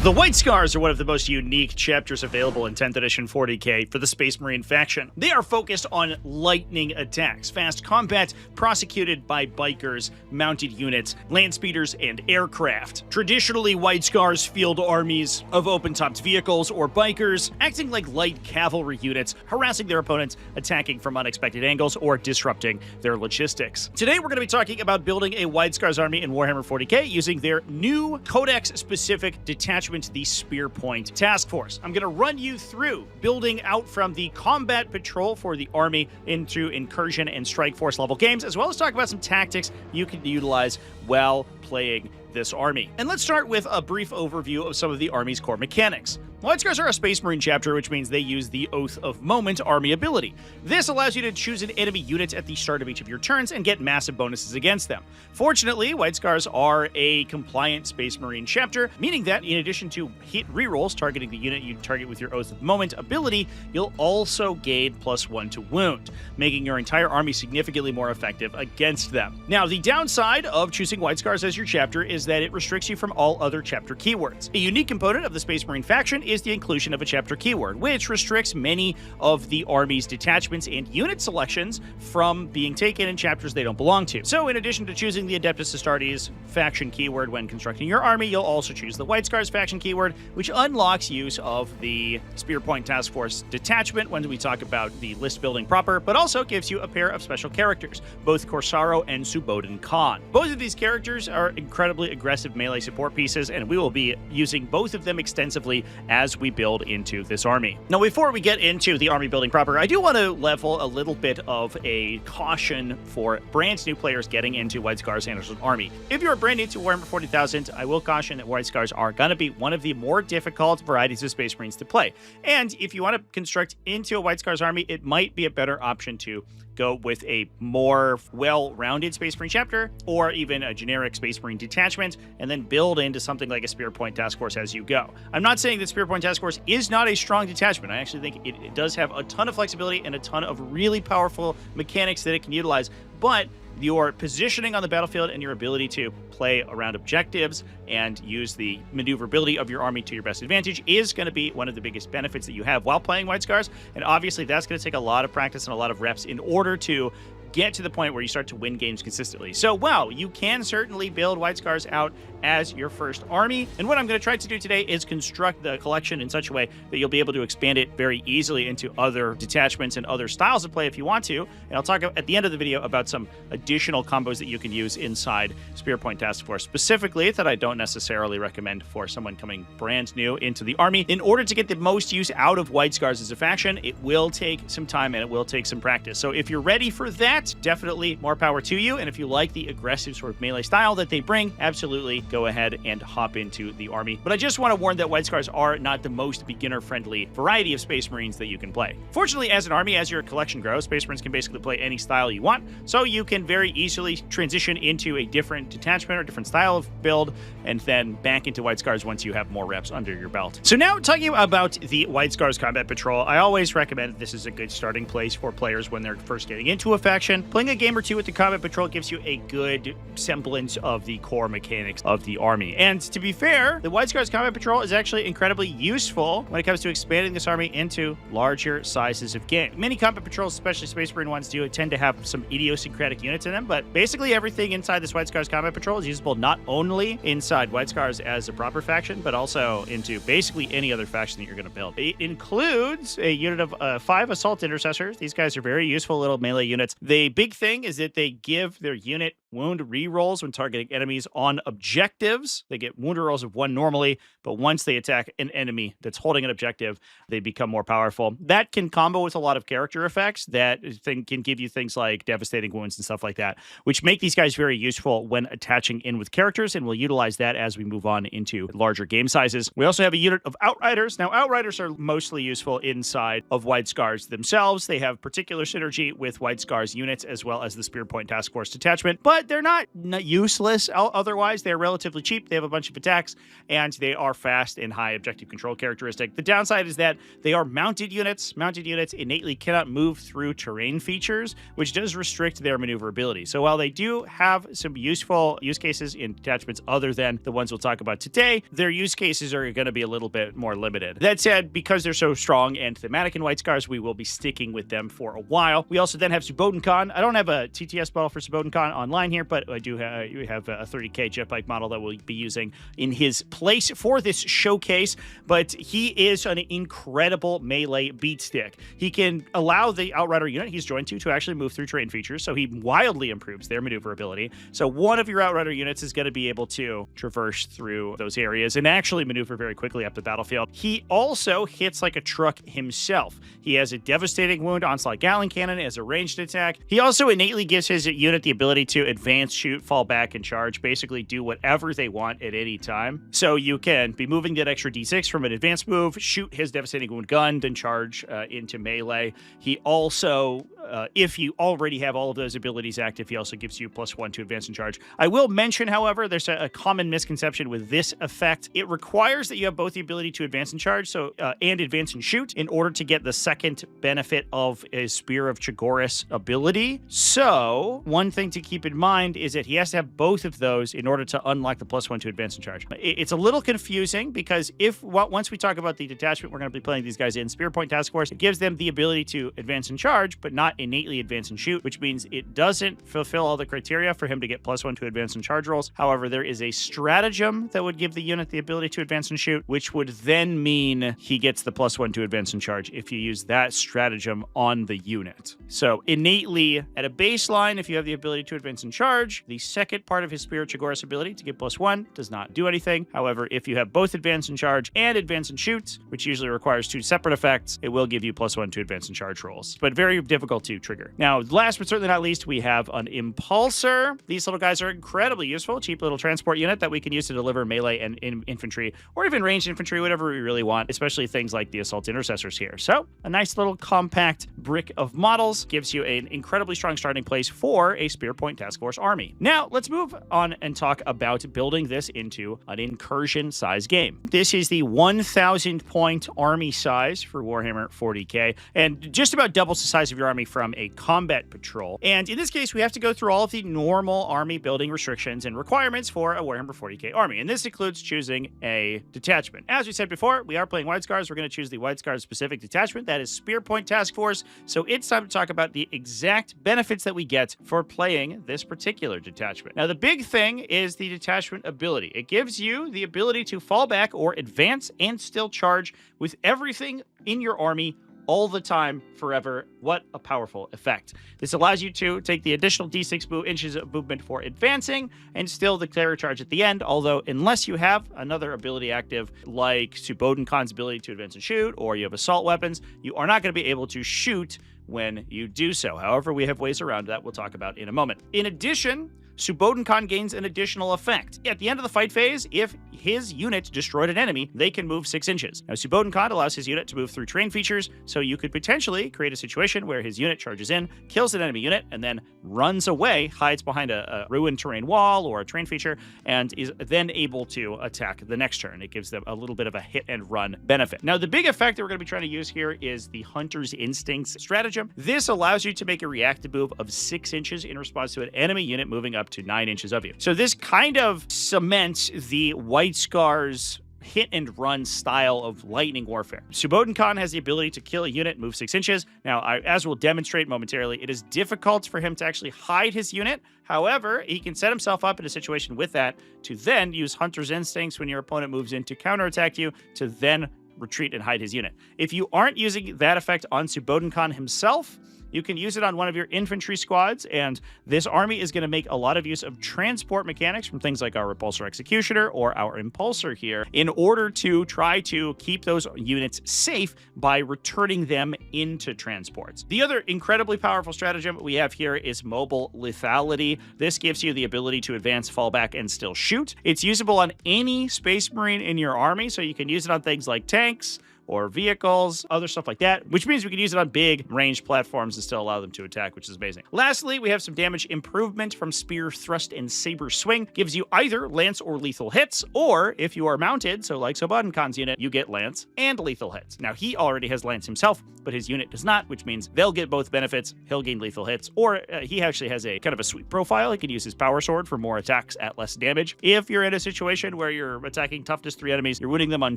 The White Scars are one of the most unique chapters available in 10th edition 40k for the Space Marine faction. They are focused on lightning attacks, fast combat prosecuted by bikers, mounted units, land speeders, and aircraft. Traditionally, White Scars field armies of open-topped vehicles or bikers, acting like light cavalry units, harassing their opponents, attacking from unexpected angles, or disrupting their logistics. Today, we're going to be talking about building a White Scars army in Warhammer 40k using their new Codex-specific detachment, the Spear Point Task Force. I'm going to run you through building out from the Combat Patrol for the army into Incursion and Strike Force level games, as well as talk about some tactics you can utilize while playing this army. And let's start with a brief overview of some of the army's core mechanics. White Scars are a Space Marine chapter, which means they use the Oath of Moment army ability. This allows you to choose an enemy unit at the start of each of your turns and get massive bonuses against them. Fortunately, White Scars are a compliant Space Marine chapter, meaning that in addition to hit rerolls targeting the unit you target with your Oath of Moment ability, you'll also gain +1 to wound, making your entire army significantly more effective against them. Now, the downside of choosing White Scars as your chapter is that it restricts you from all other chapter keywords. A unique component of the Space Marine faction is the inclusion of a chapter keyword, which restricts many of the army's detachments and unit selections from being taken in chapters they don't belong to. So in addition to choosing the Adeptus Astartes faction keyword when constructing your army, you'll also choose the White Scars faction keyword, which unlocks use of the Spear Point Task Force detachment when we talk about the list building proper, but also gives you a pair of special characters, both Corsaro and Suboden Khan. Both of these characters are incredibly aggressive melee support pieces, and we will be using both of them extensively as we build into this army. Now, before we get into the army building proper, I do want to level a little bit of a caution for brand new players getting into White Scars and as an army. If you're brand new to Warhammer 40,000, I will caution that White Scars are going to be one of the more difficult varieties of Space Marines to play. And if you want to construct into a White Scars army, it might be a better option to go with a more well-rounded Space Marine chapter, or even a generic Space Marine detachment, and then build into something like a Spear Point Task Force as you go. I'm not saying that Spear Point Task Force is not a strong detachment. I actually think it does have a ton of flexibility and a ton of really powerful mechanics that it can utilize, but your positioning on the battlefield and your ability to play around objectives and use the maneuverability of your army to your best advantage is going to be one of the biggest benefits that you have while playing White Scars. And obviously, that's going to take a lot of practice and a lot of reps in order to get to the point where you start to win games consistently. So, wow, you can certainly build White Scars out as your first army. And what I'm going to try to do today is construct the collection in such a way that you'll be able to expand it very easily into other detachments and other styles of play if you want to. And I'll talk at the end of the video about some additional combos that you can use inside Spear Point Task Force, specifically that I don't necessarily recommend for someone coming brand new into the army. In order to get the most use out of White Scars as a faction, it will take some time and it will take some practice. So if you're ready for that, definitely more power to you. And if you like the aggressive sort of melee style that they bring, absolutely go ahead and hop into the army. But I just want to warn that White Scars are not the most beginner-friendly variety of Space Marines that you can play. Fortunately, as an army, as your collection grows, Space Marines can basically play any style you want, so you can very easily transition into a different detachment or different style of build, and then back into White Scars once you have more reps under your belt. So now, talking about the White Scars Combat Patrol, I always recommend this is a good starting place for players when they're first getting into a faction. Playing a game or two with the Combat Patrol gives you a good semblance of the core mechanics of the army. And to be fair, the White Scars Combat Patrol is actually incredibly useful when it comes to expanding this army into larger sizes of game. Many Combat Patrols, especially Space Marine ones, tend to have some idiosyncratic units in them, but basically everything inside this White Scars Combat Patrol is usable not only inside White Scars as a proper faction, but also into basically any other faction that you're going to build. It includes a unit of 5 Assault Intercessors. These guys are very useful little melee units. The big thing is that they give their unit wound rerolls when targeting enemies on objectives. They get wound rolls of 1 normally, but once they attack an enemy that's holding an objective, they become more powerful. That can combo with a lot of character effects that can give you things like devastating wounds and stuff like that, which make these guys very useful when attaching in with characters, and we'll utilize that as we move on into larger game sizes. We also have a unit of Outriders. Now, Outriders are mostly useful inside of White Scars themselves. They have particular synergy with White Scars units as well as the Spear Point Task Force detachment, but but they're not useless otherwise. They're relatively cheap. They have a bunch of attacks, and they are fast and high objective control characteristic. The downside is that they are mounted units. Mounted units innately cannot move through terrain features, which does restrict their maneuverability. So while they do have some useful use cases in detachments other than the ones we'll talk about today, their use cases are going to be a little bit more limited. That said, because they're so strong and thematic in White Scars, we will be sticking with them for a while. We also then have Subodenkon. I don't have a TTS model for Subodenkon online here, but I do have a 30k jet bike model that we'll be using in his place for this showcase. But he is an incredible melee beatstick. He can allow the Outrider unit he's joined to actually move through terrain features, so he wildly improves their maneuverability. So one of your Outrider units is going to be able to traverse through those areas and actually maneuver very quickly up the battlefield. He also hits like a truck himself. He has a devastating wound onslaught Gatling cannon as a ranged attack. He also innately gives his unit the ability to advance, shoot, fall back, and charge, basically do whatever they want at any time. So you can be moving that extra d6 from an advanced move, shoot his devastating wound gun, then charge into melee. He also, if you already have all of those abilities active, he also gives you +1 to advance and charge. I will mention, however, there's a common misconception with this effect. It requires that you have both the ability to advance and charge, and advance and shoot, in order to get the second benefit of a Spear of Chagoris ability. So one thing to keep in mind is that he has to have both of those in order to unlock the +1 to advance and charge. It's a little confusing because once we talk about the detachment we're going to be playing these guys in, Spear Point Task Force, it gives them the ability to advance and charge, but not innately advance and shoot, which means it doesn't fulfill all the criteria for him to get +1 to advance and charge rolls. However, there is a stratagem that would give the unit the ability to advance and shoot, which would then mean he gets the +1 to advance and charge if you use that stratagem on the unit. So innately, at a baseline, if you have the ability to advance and charge, the second part of his Spear of Chagoris ability to get +1 does not do anything. However, if you have both advance and charge and advance and shoot, which usually requires 2 separate effects, it will give you +1 to advance and charge rolls, but very difficult to trigger. Now, last but certainly not least, we have an Impulsor. These little guys are incredibly useful, cheap little transport unit that we can use to deliver melee and infantry, or even ranged infantry, whatever we really want, especially things like the Assault Intercessors here. So, a nice little compact brick of models gives you an incredibly strong starting place for a Spear Point Task Force army. Now, let's move on and talk about building this into an Incursion size game. This is the 1,000 point army size for Warhammer 40k, and just about doubles the size of your army from a combat patrol. And in this case, we have to go through all of the normal army building restrictions and requirements for a Warhammer 40k army, and this includes choosing a detachment. As we said before, we are playing White Scars. We're going to choose the White Scars specific detachment. That is Spear Point Task Force. So it's time to talk about the exact benefits that we get for playing this particular detachment. Now, the big thing is the detachment ability. It gives you the ability to fall back or advance and still charge with everything in your army all the time, forever. What a powerful effect. This allows you to take the additional d6 inches of movement for advancing and still declare a charge at the end, although unless you have another ability active like Subodenkon's ability to advance and shoot, or you have assault weapons, you are not going to be able to shoot when you do so. However, we have ways around that we'll talk about in a moment. In addition, Subodenkon gains an additional effect. At the end of the fight phase, if his unit destroyed an enemy, they can move 6 inches. Now, Subodenkon allows his unit to move through terrain features, so you could potentially create a situation where his unit charges in, kills an enemy unit, and then runs away, hides behind a ruined terrain wall or a terrain feature, and is then able to attack the next turn. It gives them a little bit of a hit and run benefit. Now, the big effect that we're going to be trying to use here is the Hunter's Instincts stratagem. This allows you to make a reactive move of 6 inches in response to an enemy unit moving up to 9 inches of you. So this kind of cements the White Scars hit and run style of lightning warfare. Subodenkon has the ability to kill a unit, move 6 inches. Now, as we'll demonstrate momentarily, it is difficult for him to actually hide his unit. However, he can set himself up in a situation with that to then use Hunter's Instincts when your opponent moves in to counterattack you, to then retreat and hide his unit. If you aren't using that effect on Subodenkon himself, you can use it on one of your infantry squads, and this army is going to make a lot of use of transport mechanics from things like our Repulsor Executioner or our Impulsor here in order to try to keep those units safe by returning them into transports. The other incredibly powerful stratagem we have here is Mobile Lethality. This gives you the ability to advance, fall back, and still shoot. It's usable on any Space Marine in your army, so you can use it on things like tanks, or vehicles, other stuff like that, which means we can use it on big ranged platforms and still allow them to attack, which is amazing. Lastly, we have some damage improvement from Spear, Thrust, and Saber Swing. Gives you either lance or lethal hits, or if you are mounted, so like Sobadenkan's unit, you get lance and lethal hits. Now, he already has lance himself, but his unit does not, which means they'll get both benefits. He'll gain lethal hits, or he actually has a kind of a sweet profile. He can use his power sword for more attacks at less damage. If you're in a situation where you're attacking toughness 3 enemies, you're wounding them on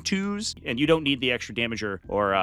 2s, and you don't need the extra damage or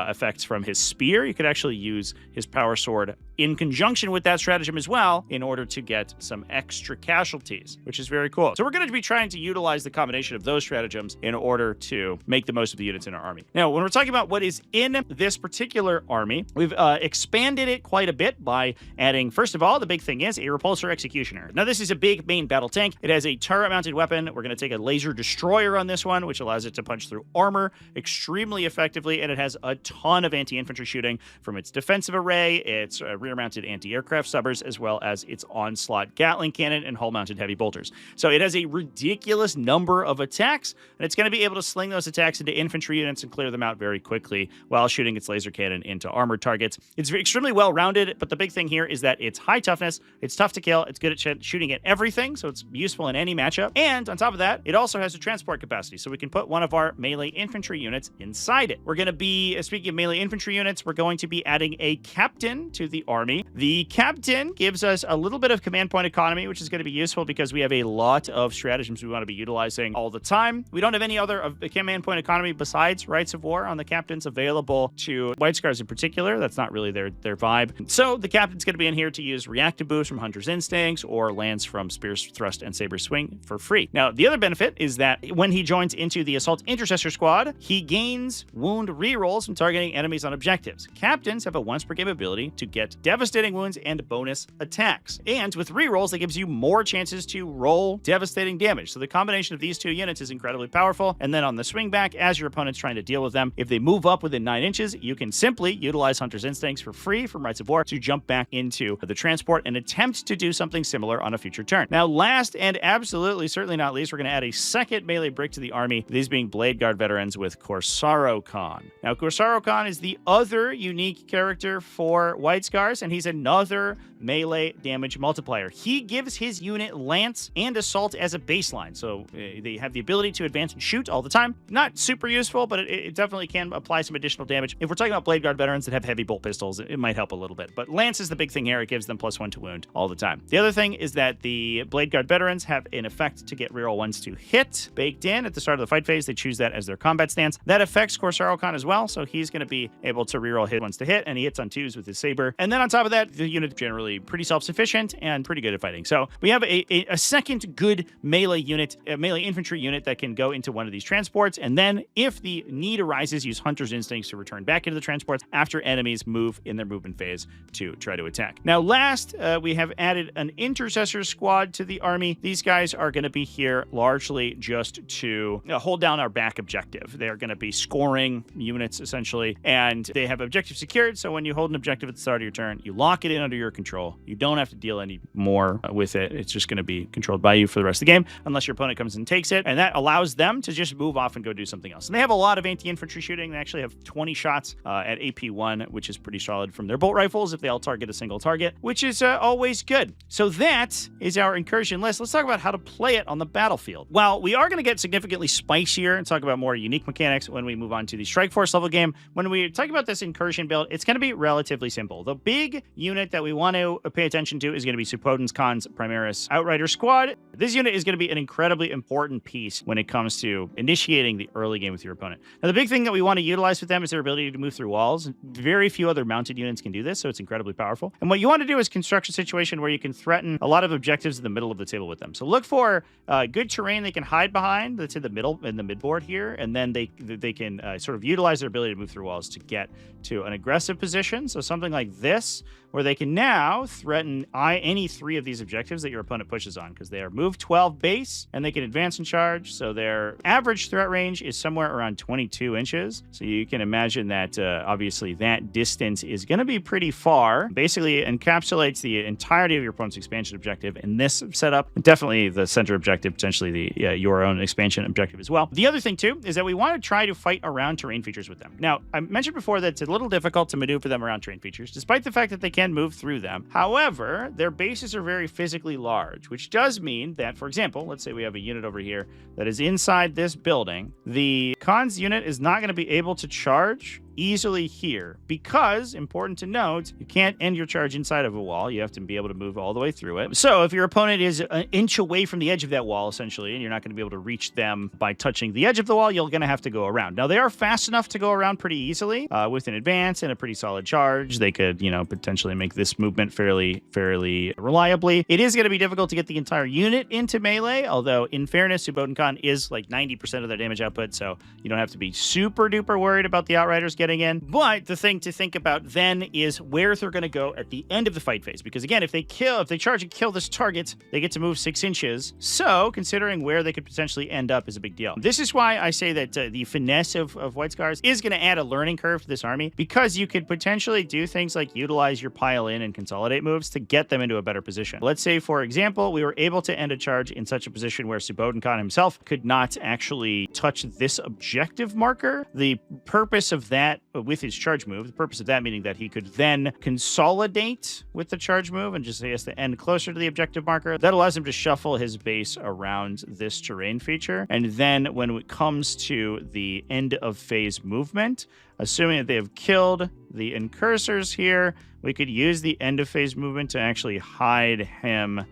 effects from his spear, you could actually use his power sword in conjunction with that stratagem as well in order to get some extra casualties, which is very cool. So we're going to be trying to utilize the combination of those stratagems in order to make the most of the units in our army. Now, when we're talking about what is in this particular army, we've expanded it quite a bit by adding, first of all, the big thing is a repulsor executioner. Now, this is a big main battle tank. It has a turret-mounted weapon. We're going to take a laser destroyer on this one, which allows it to punch through armor extremely effectively, and it has a ton of anti-infantry shooting from its defensive array, its rear-mounted anti-aircraft subbers, as well as its onslaught Gatling cannon and hull-mounted heavy bolters. So it has a ridiculous number of attacks, and it's going to be able to sling those attacks into infantry units and clear them out very quickly while shooting its laser cannon into armored targets. It's extremely well-rounded, but the big thing here is that it's high toughness, it's tough to kill, it's good at shooting at everything, so it's useful in any matchup. And on top of that, it also has a transport capacity, so we can put one of our melee infantry units inside it. We're going to be, speaking of melee infantry units, we're going to be adding a captain to the army. The captain gives us a little bit of command point economy, which is going to be useful because we have a lot of stratagems we want to be utilizing all the time. We don't have any other of the command point economy besides Rights of War on the captains available to White Scars in particular. That's not really their vibe. So the captain's going to be in here to use reactive boost from Hunter's Instincts or lance from Spear's Thrust and Saber Swing for free. Now, the other benefit is that when he joins into the Assault Intercessor Squad, he gains wound rerolls from targeting enemies on objectives. Captains have a once per game ability to get devastating wounds and bonus attacks. And with rerolls, that gives you more chances to roll devastating damage. So the combination of these two units is incredibly powerful. And then on the swing back, as your opponent's trying to deal with them, if they move up within 9 inches, you can simply utilize Hunter's Instincts for free from Rights of War to jump back into the transport and attempt to do something similar on a future turn. Now, last and absolutely certainly not least, we're going to add a second melee brick to the army, these being Blade Guard veterans with Corsaro Khan. Now, Corsaro Khan is the other unique character for White Scars, and he's another melee damage multiplier. He gives his unit lance and assault as a baseline, so they have the ability to advance and shoot all the time. Not super useful, but it definitely can apply some additional damage. If we're talking about Blade Guard veterans that have heavy bolt pistols, it might help a little bit, but lance is the big thing here. It gives them +1 to wound all the time. The other thing is that the Blade Guard veterans have an effect to get reroll 1s to hit baked in at the start of the fight phase. They choose that as their combat stance. That affects Corsaro Khan as well, so he's going to be able to reroll hit 1s to hit, and he hits on 2s with his saber. And then on top of that, the unit generally pretty self-sufficient and pretty good at fighting. So we have a second good melee unit, a melee infantry unit that can go into one of these transports, and then if the need arises, use Hunter's Instincts to return back into the transports after enemies move in their movement phase to try to attack. Now, last, we have added an Intercessor Squad to the army. These guys are going to be here largely just to hold down our back objective. They're going to be scoring units, essentially, and they have objective secured, so when you hold an objective at the start of your turn, you lock it in under your control. You don't have to deal any more with it. It's just going to be controlled by you for the rest of the game, unless your opponent comes and takes it, and that allows them to just move off and go do something else. And they have a lot of anti-infantry shooting. They actually have 20 shots at AP1, which is pretty solid from their bolt rifles if they all target a single target, which is always good. So that is our incursion list. Let's talk about how to play it on the battlefield. While we are going to get significantly spicier and talk about more unique mechanics when we move on to the Strike Force level game, when we talk about this incursion build, it's going to be relatively simple. The big unit that we want to pay attention to is going to be Supodens Khan's Primaris Outrider Squad. This unit is going to be an incredibly important piece when it comes to initiating the early game with your opponent. Now, the big thing that we want to utilize with them is their ability to move through walls. Very few other mounted units can do this, so it's incredibly powerful. And what you want to do is construct a situation where you can threaten a lot of objectives in the middle of the table with them. So look for good terrain they can hide behind that's in the middle, in the midboard here, and then they can sort of utilize their ability to move through walls to get to an aggressive position. So something like this, where they can now threaten any 3 of these objectives that your opponent pushes on, because they are move 12 base and they can advance and charge. So their average threat range is somewhere around 22 inches. So you can imagine that obviously that distance is going to be pretty far. Basically, it encapsulates the entirety of your opponent's expansion objective in this setup. Definitely the center objective, potentially your own expansion objective as well. The other thing too is that we want to try to fight around terrain terrain features with them. Now, I mentioned before that it's a little difficult to maneuver them around terrain features, despite the fact that they can move through them. However, their bases are very physically large, which does mean that, for example, let's say we have a unit over here that is inside this building. The Khan's unit is not going to be able to charge easily here because, important to note, you can't end your charge inside of a wall. You have to be able to move all the way through it. So if your opponent is an inch away from the edge of that wall, essentially, and you're not going to be able to reach them by touching the edge of the wall, you're going to have to go around. Now, they are fast enough to go around pretty easily with an advance and a pretty solid charge. They could, potentially make this movement fairly reliably. It is going to be difficult to get the entire unit into melee, although in fairness, Suboden Khan is like 90% of their damage output, so you don't have to be super duper worried about the Outriders getting in. But the thing to think about then is where they're going to go at the end of the fight phase. Because again, if they charge and kill this target, they get to move 6 inches. So considering where they could potentially end up is a big deal. This is why I say that the finesse of White Scars is going to add a learning curve to this army, because you could potentially do things like utilize your pile in and consolidate moves to get them into a better position. Let's say, for example, we were able to end a charge in such a position where Suboden Khan himself could not actually touch this objective marker. The purpose of that with his charge move, the purpose of that meaning that he could then consolidate with the charge move and just he has to end closer to the objective marker. That allows him to shuffle his base around this terrain feature. And then when it comes to the end of phase movement, assuming that they have killed the incursors here, we could use the end of phase movement to actually hide him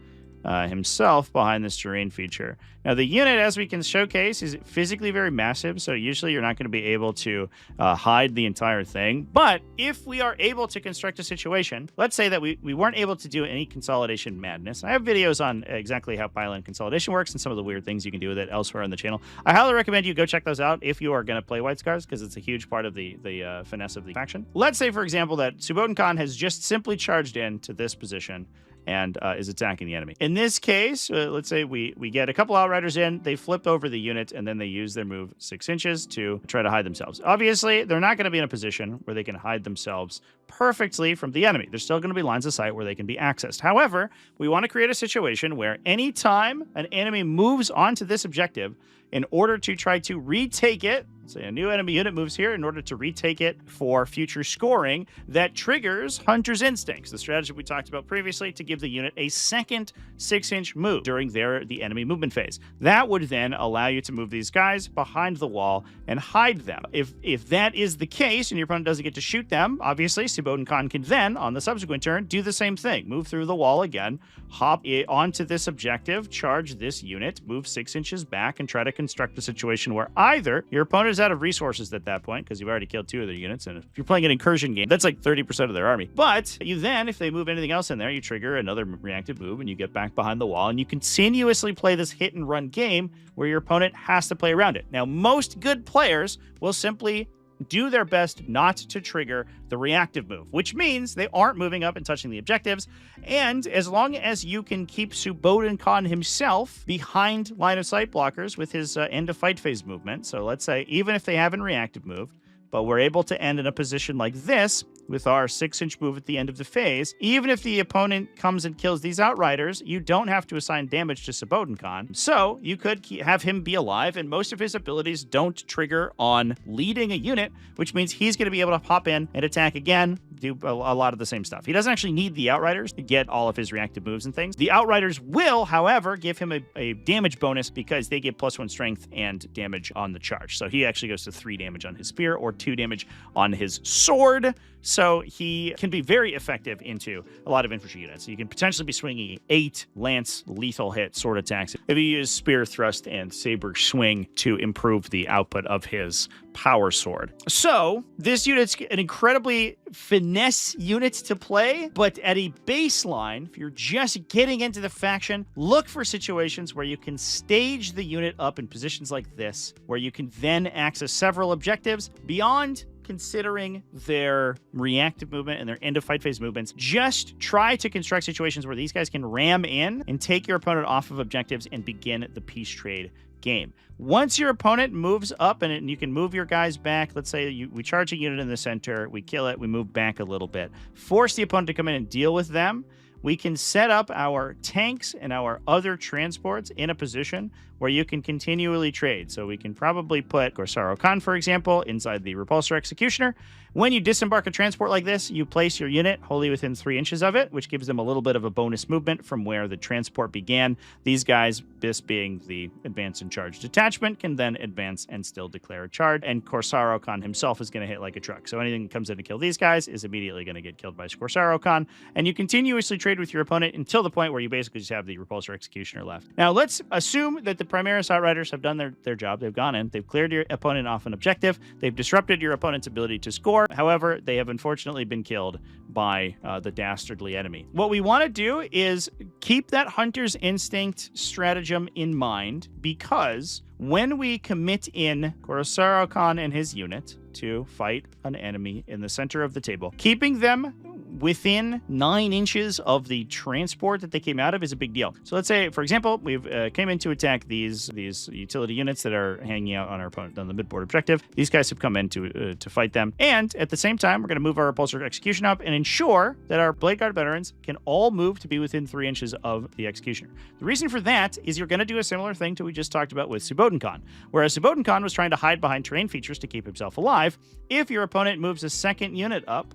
himself behind this terrain feature. Now, the unit, as we can showcase, is physically very massive, so usually you're not going to be able to hide the entire thing. But if we are able to construct a situation, let's say that we weren't able to do any consolidation madness. I have videos on exactly how pile-in consolidation works and some of the weird things you can do with it elsewhere on the channel. I highly recommend you go check those out if you are going to play White Scars, because it's a huge part of the finesse of the faction. Let's say, for example, that Suboden Khan has just simply charged into this position and is attacking the enemy. In this case, let's say we get a couple Outriders in, they flip over the unit, and then they use their move 6 inches to try to hide themselves. Obviously, they're not going to be in a position where they can hide themselves perfectly from the enemy. There's still going to be lines of sight where they can be accessed. However, we want to create a situation where anytime an enemy moves onto this objective, in order to try to retake it, say a new enemy unit moves here in order to retake it for future scoring, that triggers Hunter's Instincts, the strategy we talked about previously, to give the unit a second 6-inch move during the enemy movement phase. That would then allow you to move these guys behind the wall and hide them. If that is the case and your opponent doesn't get to shoot them, obviously Suboden Khan can then, on the subsequent turn, do the same thing. Move through the wall again, hop onto this objective, charge this unit, move 6 inches back, and try to construct a situation where either your opponent is out of resources at that point, because you've already killed 2 of their units, and if you're playing an incursion game, that's like 30% of their army. But you then, if they move anything else in there, you trigger another reactive move, and you get back behind the wall, and you continuously play this hit-and-run game where your opponent has to play around it. Now, most good players will simply do their best not to trigger the reactive move, which means they aren't moving up and touching the objectives. And as long as you can keep Suboden Khan himself behind line of sight blockers with his end of fight phase movement, so let's say even if they haven't reactive moved, but we're able to end in a position like this with our 6-inch move at the end of the phase, even if the opponent comes and kills these Outriders, you don't have to assign damage to Suboden Khan. So you could have him be alive, and most of his abilities don't trigger on leading a unit, which means he's going to be able to pop in and attack again, do a lot of the same stuff. He doesn't actually need the Outriders to get all of his reactive moves and things. The Outriders will, however, give him a damage bonus because they get +1 strength and damage on the charge. So he actually goes to 3 damage on his spear or 2 damage on his sword. So he can be very effective into a lot of infantry units. You can potentially be swinging 8 lance lethal hit sword attacks if you use spear thrust and saber swing to improve the output of his power sword. So this unit's an incredibly finesse unit to play, but at a baseline, if you're just getting into the faction, look for situations where you can stage the unit up in positions like this, where you can then access several objectives beyond considering their reactive movement and their end of fight phase movements. Just try to construct situations where these guys can ram in and take your opponent off of objectives and begin the peace trade game. Once your opponent moves up and you can move your guys back, let's say we charge a unit in the center, we kill it, we move back a little bit, force the opponent to come in and deal with them. we can set up our tanks and our other transports in a position where you can continually trade. So we can probably put Corsaro Khan, for example, inside the Repulsor Executioner. When you disembark a transport like this, you place your unit wholly within 3 inches of it, which gives them a little bit of a bonus movement from where the transport began. These guys, this being the advance and charge detachment, can then advance and still declare a charge. And Corsaro Khan himself is going to hit like a truck. So anything that comes in to kill these guys is immediately going to get killed by Corsaro Khan. And you continuously trade with your opponent until the point where you basically just have the Repulsor Executioner left. Now, let's assume that the Primaris Outriders have done their job. They've gone in. They've cleared your opponent off an objective. They've disrupted your opponent's ability to score. However, they have unfortunately been killed by the dastardly enemy. What we want to do is keep that Hunter's Instinct stratagem in mind, because when we commit in Corsaro Khan and his unit to fight an enemy in the center of the table, keeping them within 9 inches of the transport that they came out of is a big deal. So let's say, for example, we've came in to attack these utility units that are hanging out on our opponent on the midboard objective. These guys have come in to fight them. And at the same time, we're going to move our Repulsor Execution up and ensure that our Blade Guard veterans can all move to be within 3 inches of the Executioner. The reason for that is you're going to do a similar thing to what we just talked about with Suboden Khan. Whereas Suboden Khan was trying to hide behind terrain features to keep himself alive, if your opponent moves a second unit up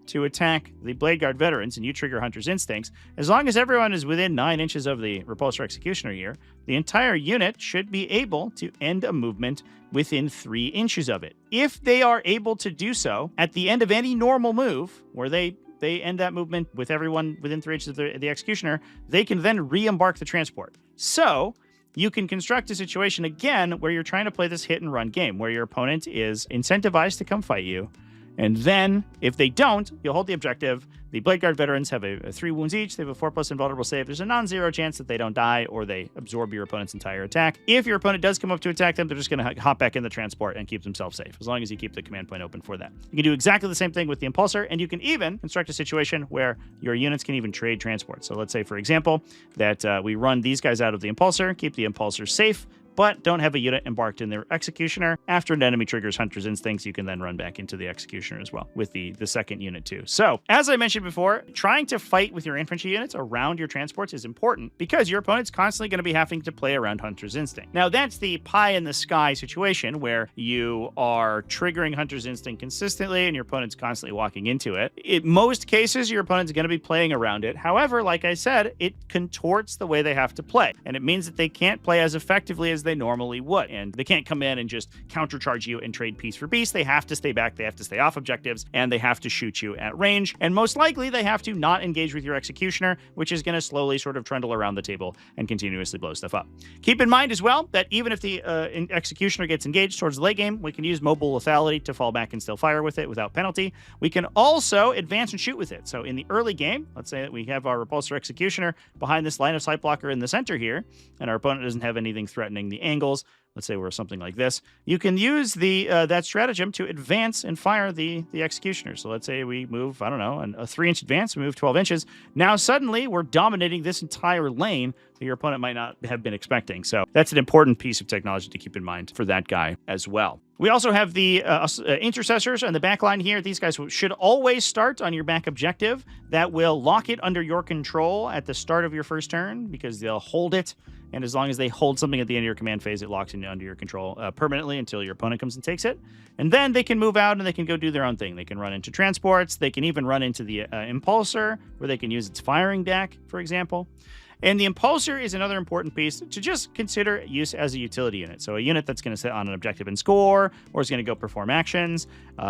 to attack the Blade Guard veterans and you trigger Hunter's Instincts, as long as everyone is within 9 inches of the Repulsor Executioner here, the entire unit should be able to end a movement within 3 inches of it. If they are able to do so at the end of any normal move, where they end that movement with everyone within 3 inches of the Executioner, they can then re-embark the transport. So you can construct a situation again where you're trying to play this hit and run game, where your opponent is incentivized to come fight you. And then, if they don't, you'll hold the objective. The Blade Guard veterans have a 3 wounds each. They have a 4+ invulnerable save. There's a non-zero chance that they don't die or they absorb your opponent's entire attack. If your opponent does come up to attack them, they're just going to hop back in the transport and keep themselves safe, as long as you keep the command point open for that. You can do exactly the same thing with the Impulsor, and you can even construct a situation where your units can even trade transports. So let's say, for example, that we run these guys out of the Impulsor, keep the Impulsor safe, but don't have a unit embarked in their Executioner. After an enemy triggers Hunter's Instincts, you can then run back into the Executioner as well with the second unit too. So, as I mentioned before, trying to fight with your infantry units around your transports is important because your opponent's constantly going to be having to play around Hunter's Instinct. Now, that's the pie-in-the-sky situation where you are triggering Hunter's Instinct consistently and your opponent's constantly walking into it. In most cases, your opponent's going to be playing around it. However, like I said, it contorts the way they have to play, and it means that they can't play as effectively as they normally would, and they can't come in and just countercharge you and trade piece for piece. They have to stay back, they have to stay off objectives, and they have to shoot you at range, and most likely they have to not engage with your Executioner, which is going to slowly sort of trundle around the table and continuously blow stuff up. Keep in mind as well that even if the Executioner gets engaged towards the late game, we can use mobile lethality to fall back and still fire with it without penalty. We can also advance and shoot with it. So in the early game, let's say that we have our Repulsor Executioner behind this line of sight blocker in the center here, and our opponent doesn't have anything threatening the angles. Let's say we're something like this. You can use that stratagem to advance and fire the Executioner. So let's say we move, I don't know, a 3-inch advance, we move 12 inches. Now suddenly we're dominating this entire lane that your opponent might not have been expecting. So that's an important piece of technology to keep in mind for that guy as well. We also have the intercessors on the back line here. These guys should always start on your back objective. That will lock it under your control at the start of your first turn because they'll hold it. And as long as they hold something at the end of your command phase, it locks it under your control permanently until your opponent comes and takes it. And then they can move out and they can go do their own thing. They can run into transports. They can even run into the Impulsor, where they can use its firing deck, for example. And the Impulsor is another important piece to just consider use as a utility unit. So a unit that's going to sit on an objective and score, or is going to go perform actions.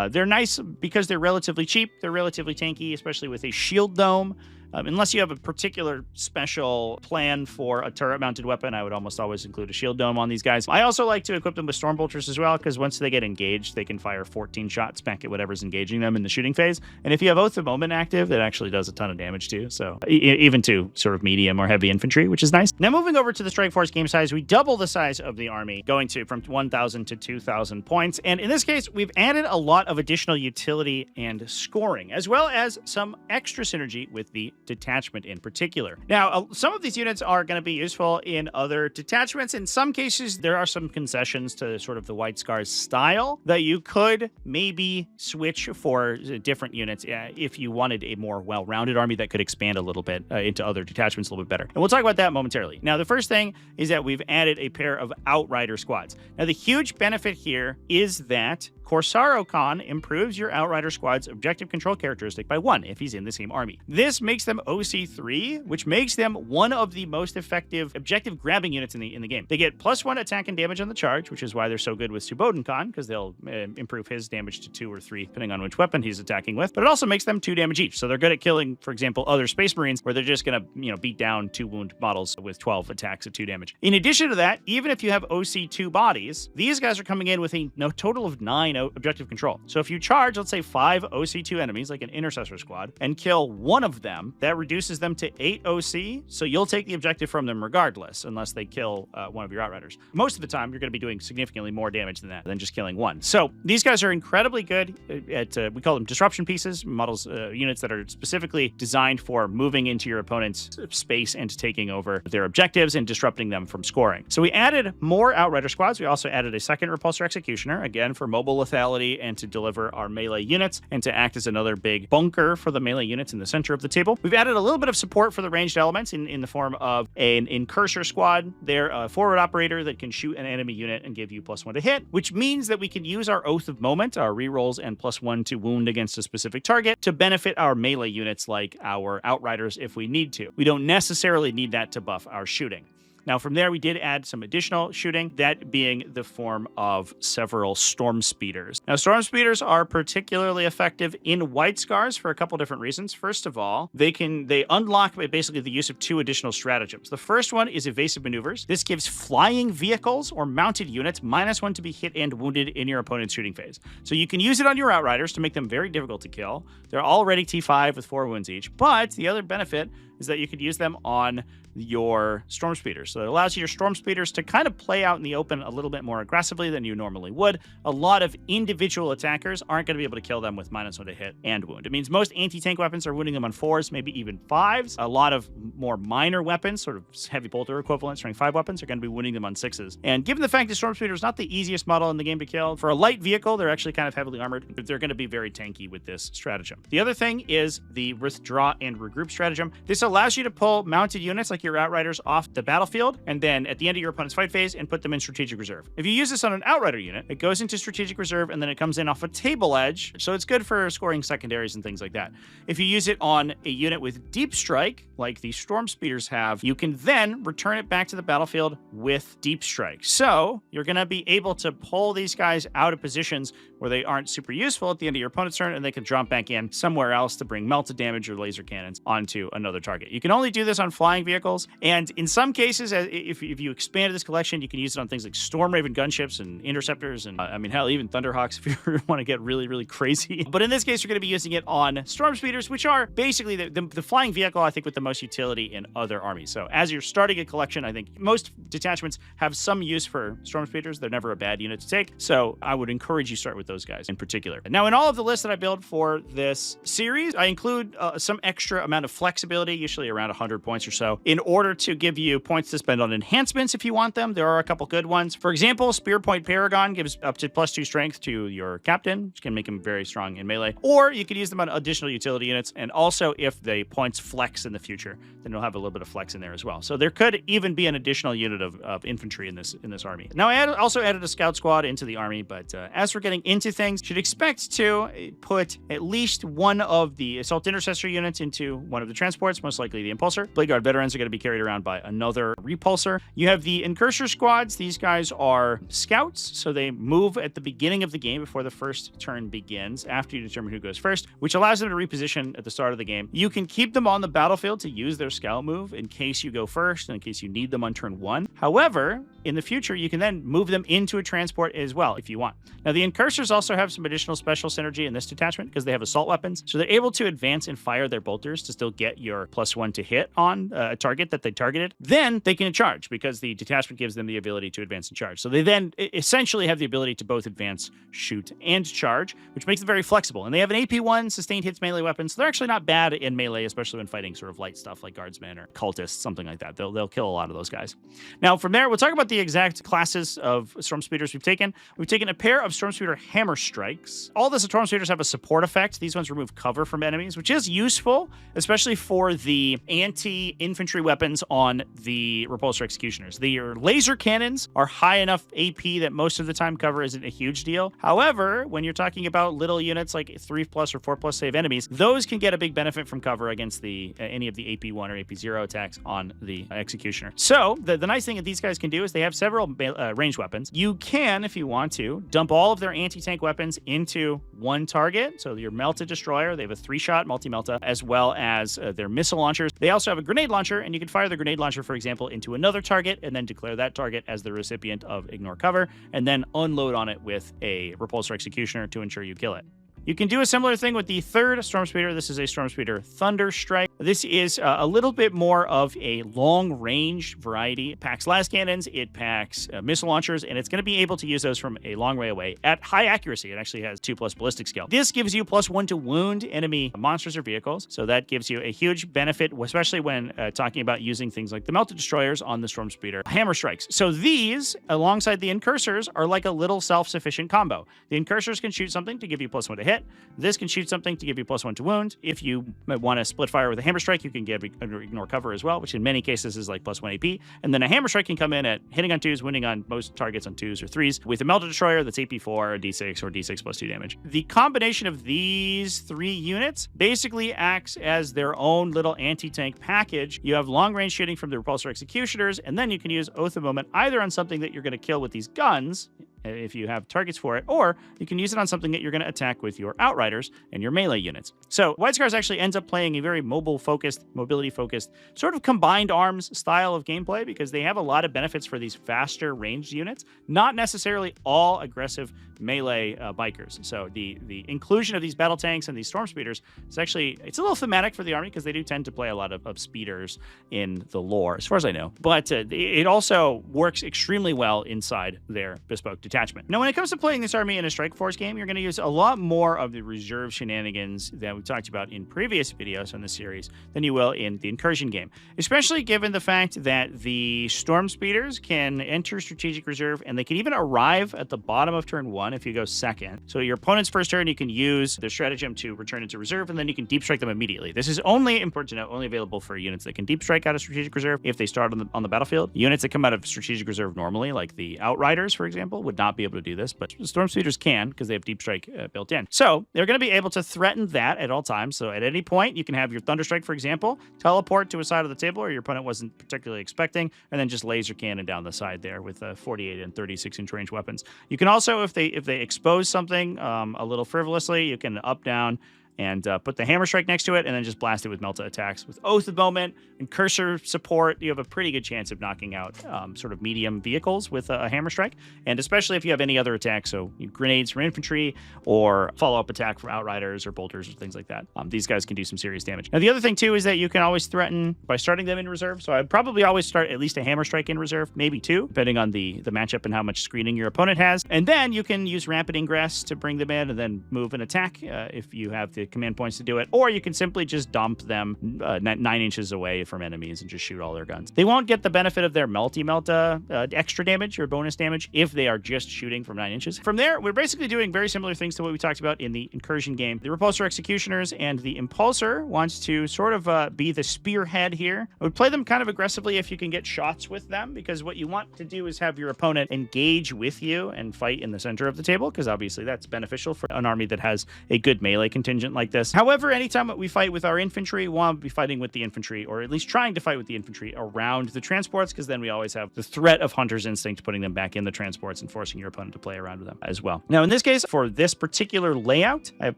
They're nice because they're relatively cheap. They're relatively tanky, especially with a shield dome. Unless you have a particular special plan for a turret-mounted weapon, I would almost always include a shield dome on these guys. I also like to equip them with storm bolters as well, because once they get engaged, they can fire 14 shots back at whatever's engaging them in the shooting phase. And if you have Oath of Omen active, it actually does a ton of damage too. So even to sort of medium or heavy infantry, which is nice. Now moving over to the Strike Force game size, we double the size of the army, going from 1,000 to 2,000 points. And in this case, we've added a lot of additional utility and scoring, as well as some extra synergy with the detachment in particular. Now, some of these units are going to be useful in other detachments. In some cases, there are some concessions to sort of the White Scars style that you could maybe switch for different units if you wanted a more well-rounded army that could expand a little bit into other detachments a little bit better. And we'll talk about that momentarily. Now, the first thing is that we've added a pair of Outrider squads. Now, the huge benefit here is that Corsaro Khan improves your Outrider squad's objective control characteristic by 1 if he's in the same army. This makes them OC3, which makes them one of the most effective objective grabbing units in the game. They get +1 attack and damage on the charge, which is why they're so good with Suboden Khan, because they'll improve his damage to 2 or 3, depending on which weapon he's attacking with. But it also makes them 2 damage each. So they're good at killing, for example, other Space Marines, where they're just going to, beat down 2 wound models with 12 attacks at 2 damage. In addition to that, even if you have OC2 bodies, these guys are coming in with a total of 9 objective control. So if you charge, let's say 5 OC2 enemies, like an Intercessor squad, and kill one of them, that reduces them to 8 OC, so you'll take the objective from them regardless, unless they kill one of your Outriders. Most of the time, you're going to be doing significantly more damage than that, than just killing one. So these guys are incredibly good at, we call them disruption pieces, models, units that are specifically designed for moving into your opponent's space and taking over their objectives and disrupting them from scoring. So we added more Outrider squads. We also added a second Repulsor Executioner, again, for mobile lethality and to deliver our melee units and to act as another big bunker for the melee units in the center of the table. We've added a little bit of support for the ranged elements in the form of an Incursion squad. They're a forward operator that can shoot an enemy unit and give you +1 to hit, which means that we can use our Oath of Moment, our rerolls, and +1 to wound against a specific target to benefit our melee units like our Outriders if we need to. We don't necessarily need that to buff our shooting. Now, from there, we did add some additional shooting, that being the form of several Storm Speeders. Now, Storm Speeders are particularly effective in White Scars for a couple different reasons. First of all, they unlock basically the use of 2 additional stratagems. The first one is evasive maneuvers. This gives flying vehicles or mounted units -1 to be hit and wounded in your opponent's shooting phase. So you can use it on your Outriders to make them very difficult to kill. They're already T5 with 4 wounds each, but the other benefit is that you could use them on your Storm Speeders. So it allows your Storm Speeders to kind of play out in the open a little bit more aggressively than you normally would. A lot of individual attackers aren't going to be able to kill them with -1 to hit and wound. It means most anti-tank weapons are wounding them on 4s, maybe even 5s. A lot of more minor weapons, sort of heavy bolter equivalent strength 5 weapons, are going to be wounding them on 6s. And given the fact that Storm Speeder is not the easiest model in the game to kill, for a light vehicle, they're actually kind of heavily armored, but they're going to be very tanky with this stratagem. The other thing is the withdraw and regroup stratagem. This allows you to pull mounted units like your Outriders off the battlefield, and then at the end of your opponent's fight phase, and put them in strategic reserve. If you use this on an Outrider unit, it goes into strategic reserve, and then it comes in off a table edge, so it's good for scoring secondaries and things like that. If you use it on a unit with deep strike, like the Storm Speeders have, you can then return it back to the battlefield with deep strike. So you're going to be able to pull these guys out of positions where they aren't super useful at the end of your opponent's turn, and they can jump back in somewhere else to bring melted damage or laser cannons onto another target. You can only do this on flying vehicles, and in some cases, if you expanded this collection, you can use it on things like Storm Raven gunships and interceptors, and hell, even Thunderhawks if you want to get really, really crazy. But in this case, you're going to be using it on Storm Speeders, which are basically the flying vehicle, I think, with the most utility in other armies. So as you're starting a collection, I think most detachments have some use for Storm Speeders. They're never a bad unit to take, so I would encourage you start with those guys in particular. Now, in all of the lists that I build for this series, I include some extra amount of flexibility, usually around 100 points or so, in order to give you points to spend on enhancements if you want them. There are a couple good ones. For example, Spear Point Paragon gives up to +2 strength to your captain, which can make him very strong in melee. Or you could use them on additional utility units, and also if the points flex in the future, then you'll have a little bit of flex in there as well. So there could even be an additional unit of infantry in this army. Now, I also added a scout squad into the army, but as we're getting into things, you should expect to put at least one of the Assault Intercessor units into one of the transports, most likely the Impulsor. Blade Guard veterans are going to be carried around by another Repulsor. You have the Incursion squads. These guys are scouts, so they move at the beginning of the game before the first turn begins, after you determine who goes first, which allows them to reposition at the start of the game. You can keep them on the battlefield to use their scout move in case you go first and in case you need them on turn 1. However, in the future, you can then move them into a transport as well if you want. Now, the Incursors also have some additional special synergy in this detachment because they have assault weapons, so they're able to advance and fire their bolters to still get your +1 to hit on a target target that they targeted, then they can charge because the detachment gives them the ability to advance and charge. So they then essentially have the ability to both advance, shoot, and charge, which makes them very flexible. And they have an AP1 sustained hits melee weapon, so they're actually not bad in melee, especially when fighting sort of light stuff like guardsmen or cultists, something like that. They'll kill a lot of those guys. Now, from there, we'll talk about the exact classes of Storm Speeders we've taken. We've taken a pair of Storm Speeder Hammer Strikes. All the Storm Speeders have a support effect. These ones remove cover from enemies, which is useful, especially for the anti-infantry weapons on the Repulsor Executioners. The laser cannons are high enough AP that most of the time cover isn't a huge deal. However, when you're talking about little units like 3+ or 4+ save enemies, those can get a big benefit from cover against any of the AP1 or AP0 attacks on the Executioner. So, the nice thing that these guys can do is they have several ranged weapons. You can, if you want to, dump all of their anti-tank weapons into one target. So your Melta Destroyer, they have a 3-shot multi-Melta, as well as their missile launchers. They also have a grenade launcher, and you can fire the grenade launcher, for example, into another target, and then declare that target as the recipient of Ignore Cover, and then unload on it with a Repulsor Executioner to ensure you kill it. You can do a similar thing with the third Storm Speeder. This is a Storm Speeder Thunder Strike. This is a little bit more of a long-range variety. It packs las cannons, it packs missile launchers, and it's going to be able to use those from a long way away at high accuracy. It actually has 2+ ballistic skill. This gives you +1 to wound enemy monsters or vehicles, so that gives you a huge benefit, especially when talking about using things like the Melta Destroyers on the Storm Speeder Hammer Strikes. So these, alongside the Incursors, are like a little self-sufficient combo. The Incursors can shoot something to give you +1 to hit. This can shoot something to give you +1 to wound. If you want to split fire with a Hammer Strike, you can give Ignore Cover as well, which in many cases is like +1 AP. And then a Hammer Strike can come in at hitting on 2s, wounding on most targets on 2s or 3s. With a Melta Destroyer, that's AP4, a D6, or D6 +2 damage. The combination of these 3 units basically acts as their own little anti-tank package. You have long-range shooting from the Repulsor Executioners, and then you can use Oath of Moment either on something that you're going to kill with these guns, if you have targets for it, or you can use it on something that you're going to attack with your Outriders and your melee units. So White Scars actually ends up playing a very mobility-focused, sort of combined arms style of gameplay because they have a lot of benefits for these faster ranged units, not necessarily all aggressive melee bikers. So the inclusion of these battle tanks and these storm speeders is actually, it's a little thematic for the army because they do tend to play a lot of speeders in the lore, as far as I know. But it also works extremely well inside their bespoke detachment. Now, when it comes to playing this army in a Strike Force game, you're going to use a lot more of the reserve shenanigans that we talked about in previous videos on the series than you will in the Incursion game, especially given the fact that the Storm Speeders can enter Strategic Reserve and they can even arrive at the bottom of turn 1 if you go second. So your opponent's first turn, you can use their stratagem to return into reserve, and then you can deep strike them immediately. This is only, important to note, only available for units that can deep strike out of Strategic Reserve if they start on the battlefield. Units that come out of Strategic Reserve normally, like the Outriders, for example, would not be able to do this, but Storm Speeders can because they have deep strike built in. So they're going to be able to threaten that at all times. So at any point, you can have your Thunderstrike, for example, teleport to a side of the table where your opponent wasn't particularly expecting, and then just laser cannon down the side there with 48 and 36-inch range weapons. You can also, if they expose something a little frivolously, you can up, down, and put the Hammer Strike next to it, and then just blast it with Melta attacks. With Oath of Moment and Cursor support, you have a pretty good chance of knocking out sort of medium vehicles with a Hammer Strike, and especially if you have any other attacks, so grenades from infantry, or follow-up attack from Outriders or Bolters or things like that. These guys can do some serious damage. Now, the other thing, too, is that you can always threaten by starting them in reserve, so I'd probably always start at least a Hammer Strike in reserve, maybe 2, depending on the matchup and how much screening your opponent has, and then you can use Rampant Ingress to bring them in and then move and attack if you have the command points to do it, or you can simply just dump them 9 inches away from enemies and just shoot all their guns. They won't get the benefit of their Melta extra damage or bonus damage if they are just shooting from 9 inches. From there, we're basically doing very similar things to what we talked about in the Incursion game. The Repulsor Executioners and the Impulsor wants to sort of be the spearhead here. I would play them kind of aggressively if you can get shots with them, because what you want to do is have your opponent engage with you and fight in the center of the table, because obviously that's beneficial for an army that has a good melee contingent like this. However, anytime we fight with our infantry, we want to be fighting with the infantry, or at least trying to fight with the infantry around the transports, because then we always have the threat of Hunter's Instinct putting them back in the transports and forcing your opponent to play around with them as well. Now, in this case, for this particular layout, I have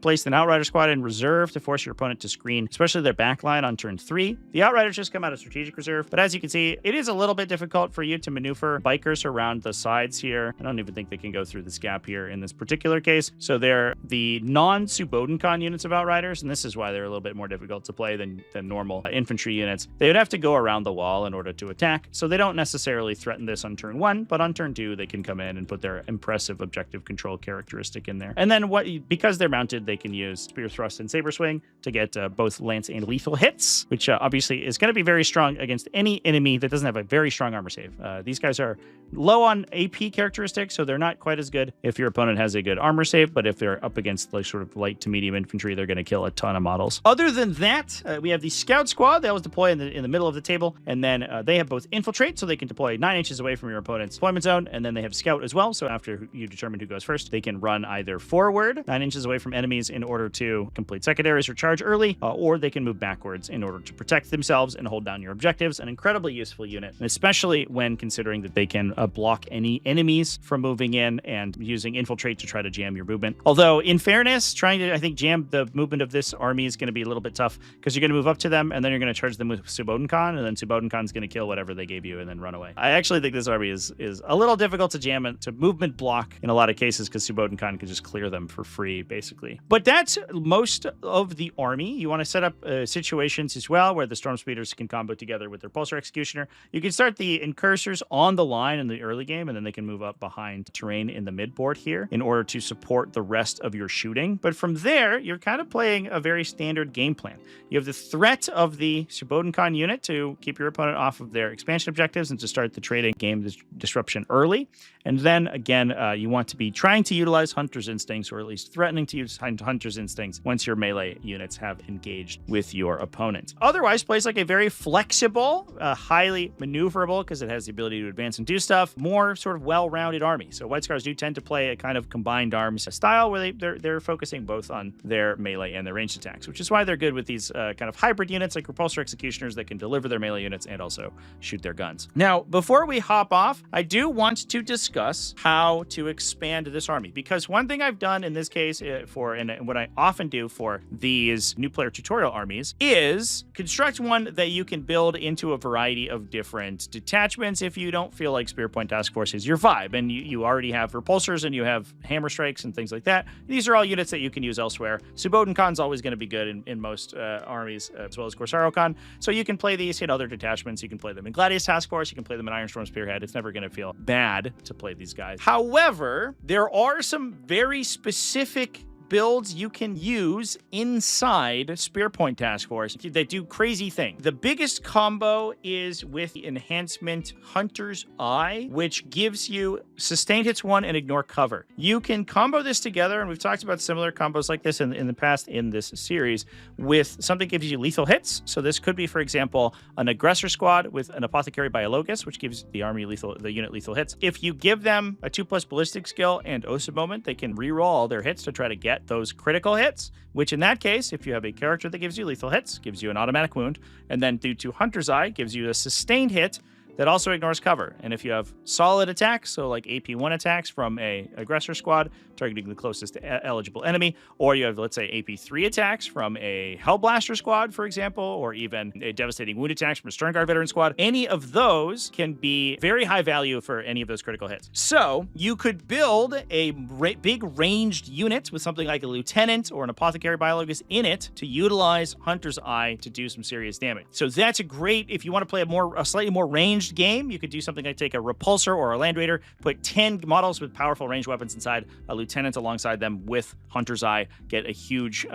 placed an Outrider squad in reserve to force your opponent to screen, especially their backline on turn 3. The Outriders just come out of Strategic Reserve, but as you can see, it is a little bit difficult for you to maneuver bikers around the sides here. I don't even think they can go through this gap here in this particular case. So they're the non-Subodencon units units of Outriders, and this is why they're a little bit more difficult to play than normal infantry units. They would have to go around the wall in order to attack, so they don't necessarily threaten this on turn 1, but on turn 2, they can come in and put their impressive objective control characteristic in there. And then because they're mounted, they can use Spear Thrust and Saber Swing to get both lance and lethal hits, which obviously is going to be very strong against any enemy that doesn't have a very strong armor save. These guys are low on AP characteristics, so they're not quite as good if your opponent has a good armor save, but if they're up against like sort of light to medium infantry, they're going to kill a ton of models. Other than that, we have the Scout Squad. They always deploy in the middle of the table, and then they have both Infiltrate, so they can deploy 9 inches away from your opponent's deployment zone, and then they have Scout as well, so after you determine who goes first, they can run either forward 9 inches away from enemies in order to complete secondaries or charge early, or they can move backwards in order to protect themselves and hold down your objectives. An incredibly useful unit, especially when considering that they can block any enemies from moving in and using Infiltrate to try to jam your movement. Although, in fairness, trying to, I think, jam the movement of this army is going to be a little bit tough because you're going to move up to them and then you're going to charge them with Subodenkan, and then Subodenkan's going to kill whatever they gave you and then run away. I actually think this army is a little difficult to jam and to movement block in a lot of cases because Subodenkan can just clear them for free, basically. But that's most of the army. You want to set up situations as well where the Storm Speeders can combo together with their Pulsar Executioner. You can start the Incursors on the line in the early game, and then they can move up behind terrain in the midboard here in order to support the rest of your shooting. But from there, you're kind of playing a very standard game plan. You have the threat of the Subodenkan unit to keep your opponent off of their expansion objectives and to start the trading game disruption early. And then again, you want to be trying to utilize Hunter's Instincts, or at least threatening to use Hunter's Instincts once your melee units have engaged with your opponent. Otherwise, plays like a very flexible, highly maneuverable, because it has the ability to advance and do stuff, more sort of well-rounded army. So White Scars do tend to play a kind of combined arms style where they're focusing both on their melee and their ranged attacks, which is why they're good with these kind of hybrid units like Repulsor Executioners that can deliver their melee units and also shoot their guns. Now, before we hop off, I do want to discuss how to expand this army, because one thing I've done in this case and what I often do for these new player tutorial armies is construct one that you can build into a variety of different detachments if you don't feel like Spearpoint Task Force is your vibe and you already have repulsors and you have hammer strikes and things like that. These are all units that you can use elsewhere. Subodenkan's always going to be good in most armies, as well as Corsaro-Khan. So you can play these in other detachments. You can play them in Gladius Task Force. You can play them in Ironstorm Spearhead. It's never going to feel bad to play these guys. However, there are some very specific builds you can use inside Spearpoint Task Force that do crazy things. The biggest combo is with the enhancement Hunter's Eye, which gives you sustained hits 1 and ignore cover. You can combo this together, and we've talked about similar combos like this in the past in this series, with something that gives you lethal hits. So this could be, for example, an Aggressor Squad with an Apothecary Biologus, which gives the unit lethal hits. If you give them a 2+ ballistic skill and Osa Moment, they can reroll all their hits to try to get those critical hits, which in that case, if you have a character that gives you lethal hits, gives you an automatic wound, and then due to Hunter's Eye, gives you a sustained hit that also ignores cover. And if you have solid attacks, so like AP1 attacks from a Aggressor Squad targeting the closest eligible enemy, or you have, let's say, AP3 attacks from a Hellblaster Squad, for example, or even a devastating wound attacks from a Sternguard Veteran Squad, any of those can be very high value for any of those critical hits. So you could build a big ranged unit with something like a Lieutenant or an Apothecary Biologus in it to utilize Hunter's Eye to do some serious damage. So that's a great, if you want to play a slightly more ranged game, you could do something like take a Repulsor or a Land Raider, put 10 models with powerful ranged weapons inside, a Lieutenant alongside them with Hunter's Eye, get a huge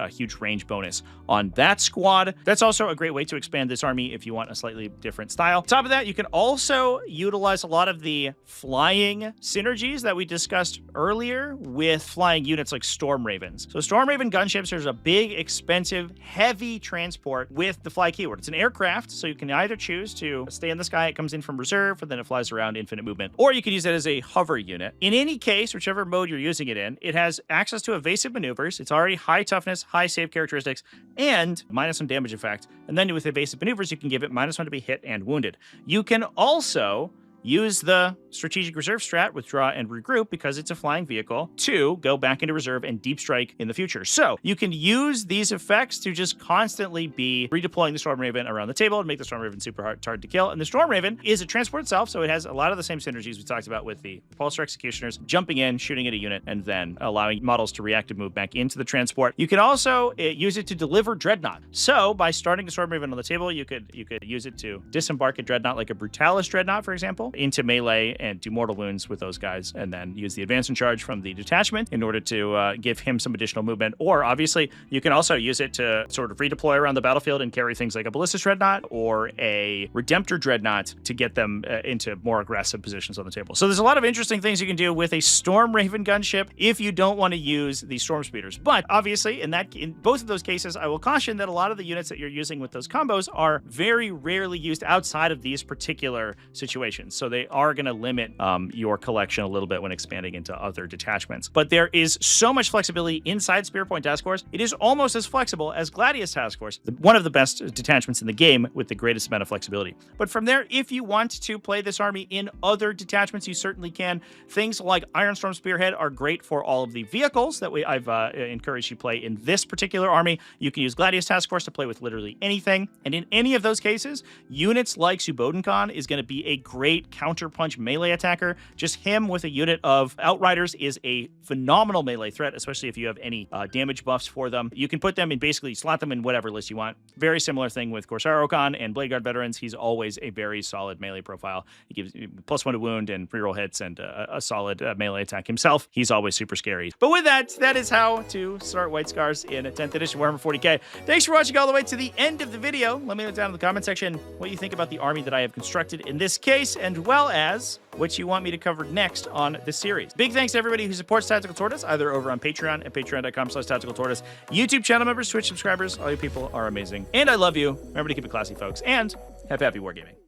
range bonus on that squad. That's also a great way to expand this army if you want a slightly different style. On top of that, you can also utilize a lot of the flying synergies that we discussed earlier with flying units like Storm Ravens. So Storm Raven gunships, there's a big, expensive, heavy transport with the fly keyword. It's an aircraft, so you can either choose to stay in the sky, it comes in from reserve, and then it flies around infinite movement, or you can use it as a hover unit. In any case, whichever mode you're using it in, it has access to evasive maneuvers. It's already high toughness, high save characteristics, and -1 damage effect. And then with evasive maneuvers, you can give it -1 to be hit and wounded. You can also use the strategic reserve strat, withdraw and regroup, because it's a flying vehicle, to go back into reserve and deep strike in the future. So you can use these effects to just constantly be redeploying the Storm Raven around the table and make the Storm Raven super hard to kill. And the Storm Raven is a transport itself, so it has a lot of the same synergies we talked about with the Repulsor Executioners, jumping in, shooting at a unit, and then allowing models to react and move back into the transport. You can also use it to deliver Dreadnought. So by starting the Storm Raven on the table, you could use it to disembark a Dreadnought, like a Brutalis Dreadnought, for example, into melee and do mortal wounds with those guys, and then use the advance and charge from the detachment in order to give him some additional movement. Or obviously, you can also use it to sort of redeploy around the battlefield and carry things like a Ballistic Dreadnought or a Redemptor Dreadnought to get them into more aggressive positions on the table. So there's a lot of interesting things you can do with a Storm Raven gunship if you don't want to use the Storm Speeders. But obviously, in both of those cases, I will caution that a lot of the units that you're using with those combos are very rarely used outside of these particular situations. So they are going to limit your collection a little bit when expanding into other detachments. But there is so much flexibility inside Spirit Point Task Force. It is almost as flexible as Gladius Task Force, one of the best detachments in the game with the greatest amount of flexibility. But from there, if you want to play this army in other detachments, you certainly can. Things like Ironstorm Spearhead are great for all of the vehicles that I've encouraged you play in this particular army. You can use Gladius Task Force to play with literally anything. And in any of those cases, units like Subodenkon is going to be a great counterpunch melee attacker. Just him with a unit of Outriders is a phenomenal melee threat, especially if you have any damage buffs for them. You can put them in, basically slot them in whatever list you want. Very similar thing with Corsair Okon and Blade Guard Veterans. He's always a very solid melee profile. He gives +1 to wound and reroll hits and a solid melee attack himself. He's always super scary. But with that, that is how to start White Scars in 10th edition Warhammer 40k. Thanks for watching all the way to the end of the video. Let me know down in the comment section what you think about the army that I have constructed in this case, and well as what you want me to cover next on the series. Big thanks to everybody who supports Tactical Tortoise, either over on Patreon at patreon.com/tacticaltortoise, YouTube channel members, Twitch subscribers. All you people are amazing. And I love you. Remember to keep it classy, folks, and have happy wargaming.